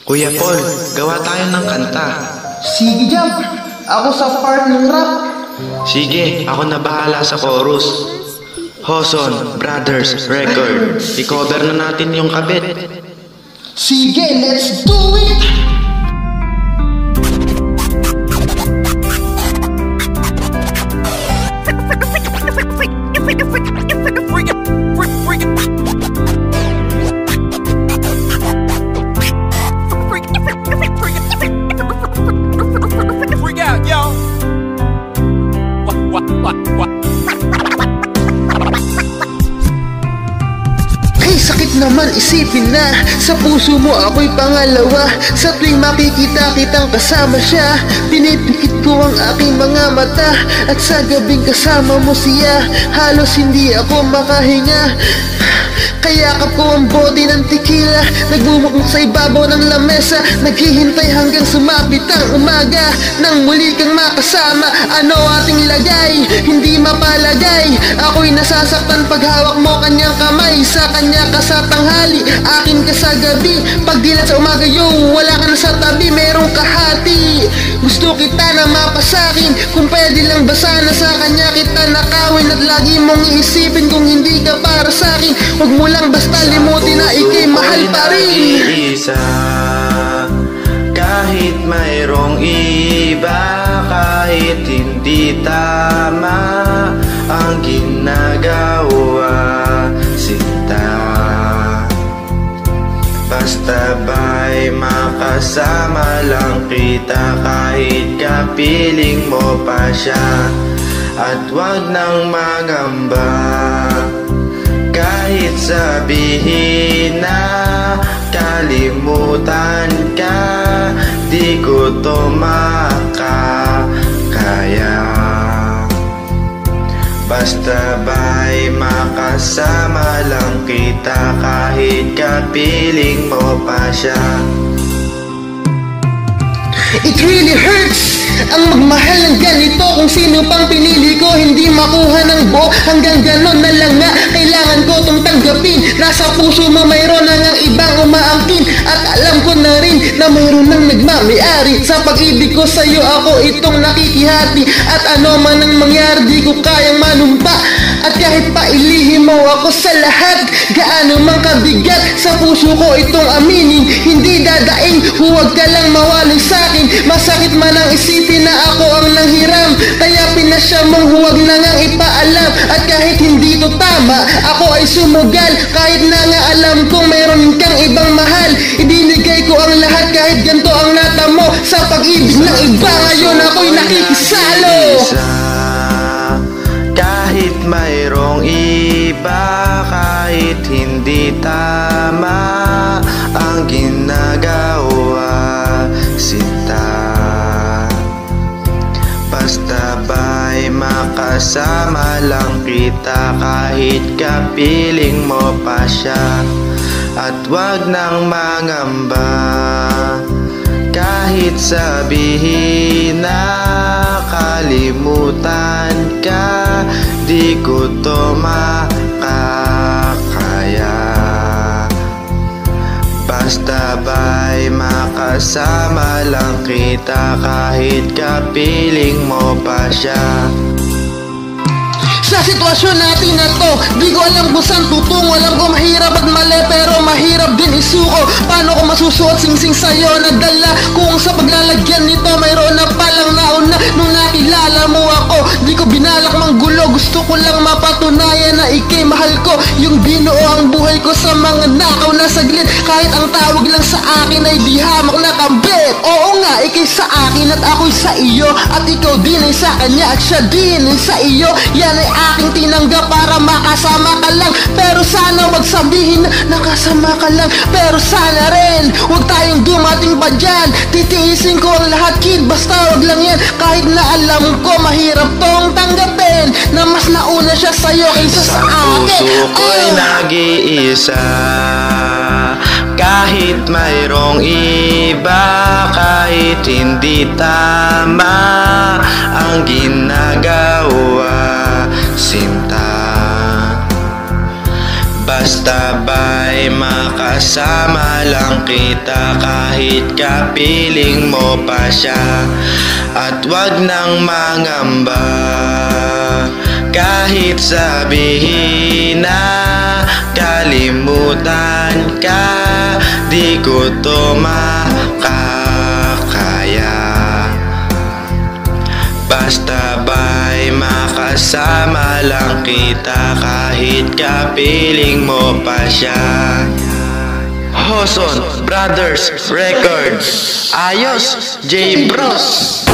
Kuya Paul, gawa tayo ng kanta. Sige, Jump. Ako sa part ng rap. Sige, ako na bahala sa chorus. Hoson Brothers Record. I-cover na natin yung kabit. Sige, let's do it! Sakit naman isipin na sa puso mo ako'y pangalawa. Sa tuwing makikita kitang kasama siya, pinipikit ko ang aking mga mata. At sa gabing kasama mo siya, halos hindi ako makahinga. Kayakap ko ang bote ng tequila, nagmumukmuk sa ibabaw ng lamesa, naghihintay hanggang sumapit ang umaga. Nang muli kang makasama, ano ating lagay? Hindi mapalagay. Ako'y nasasaktan pag hawak mo kanyang kamay. Sa kanya ka sa tanghali, akin ka sa gabi. Pag dilat sa umaga, yo, wala ka na sa tabi, merong kahati. Gusto kita na mapasakin, kung pwede lang ba sana sa kanya kita nakawin. At lagi mong iisipin kung hindi ka para sa'kin. Huwag mo lang basta limutin na ika'y mahal pa rin. Isa, kahit mayroong iba, kahit hindi tama ang ginagawa, sinta. Basta ba'y makasama lang kita, kahit kapiling mo pa siya. At wag nang magamba, kahit sabihin na kalimutan ka, di ko to makakaya. Basta ba'y makasama lang kita, kahit kapiling mo pa siya. It really hurts ang magmahal ng ganito. Kung sino pang pinili ko, hindi makuha ng buo. Hanggang ganon na lang nga, kailangan ko itong tanggapin. Nasa puso mo mayroon na ngang ibang umaangkin. At alam ko na rin na mayroon nang nagmamayari. Sa pag-ibig ko sa'yo, ako itong nakikihati. At ano man ang mangyari, di ko kayang manumpa. At kahit pa ilihim mo ako sa lahat, gaano man kabigat, sa puso ko itong aminin. Hindi dadaing, huwag ka lang mawalay sa'kin. Masakit man ang isipin na ako ang nanghiram, kaya pinasya mong huwag na ngang ipaalam. At kahit hindi to tama, ako ay sumugal. Kahit na nga alam kong meron kang ibang mahal, ibinigay ko ang lahat kahit ganito ang natamo. Sa pag-ibig ng iba ngayon ako'y nakikisalo. Kahit mayroong iba, kahit hindi tama ang ginagawa, sinta. Basta ba'y makasama lang kita, kahit kapiling mo pa siya. At wag nang mangamba, kahit sabihin na kalimutan ka, di ko to makakaya. Basta ba'y makasama lang kita, kahit kapiling mo pa siya. Sa sitwasyon natin na to, di ko alam kung saan tutungo. Alam ko mahirap at mali, pero mahirap din isuko. Paano ko masusuot singsing sa'yo na dala, kung sa paglalagyan nito mayroon na palang nauna. Nung nakilala mo ako, di ko binalak manggulo. Gusto ko lang mapatunayan na ika'y mahal ko. Yung binuo ang buhay ko sa mga nakaw na saglit. Kahit ang tawag lang sa akin ay di hamak na kambit. Oo nga, ika'y sa akin at ako'y sa iyo. At ikaw din ay sa kanya at siya din ay sa iyo. Yan ay aking tinanggap para makasama ka lang. Pero sana wag sabihin na nakasama ka lang. Pero sana rin wag tayong dumating pa dyan. Titiisin ko ang lahat, kid, basta wag lang yan. Kahit na alam ko mahirap tong tanggapin, na mas nauna siya sa'yo kaysa sa akin. Puso ko'y nag-iisa, kahit mayroong iba, kahit hindi tama ang ginagawa, sinta. Basta ba'y makasama lang kita kahit kapiling mo pa siya. At wag nang mangamba kahit sabihin na kalimutan ka, di ko to makakaya. Basta ba'y makasama lang kita kahit kapiling mo pa siya. Hoson Brothers Records. Ayos, J Bros.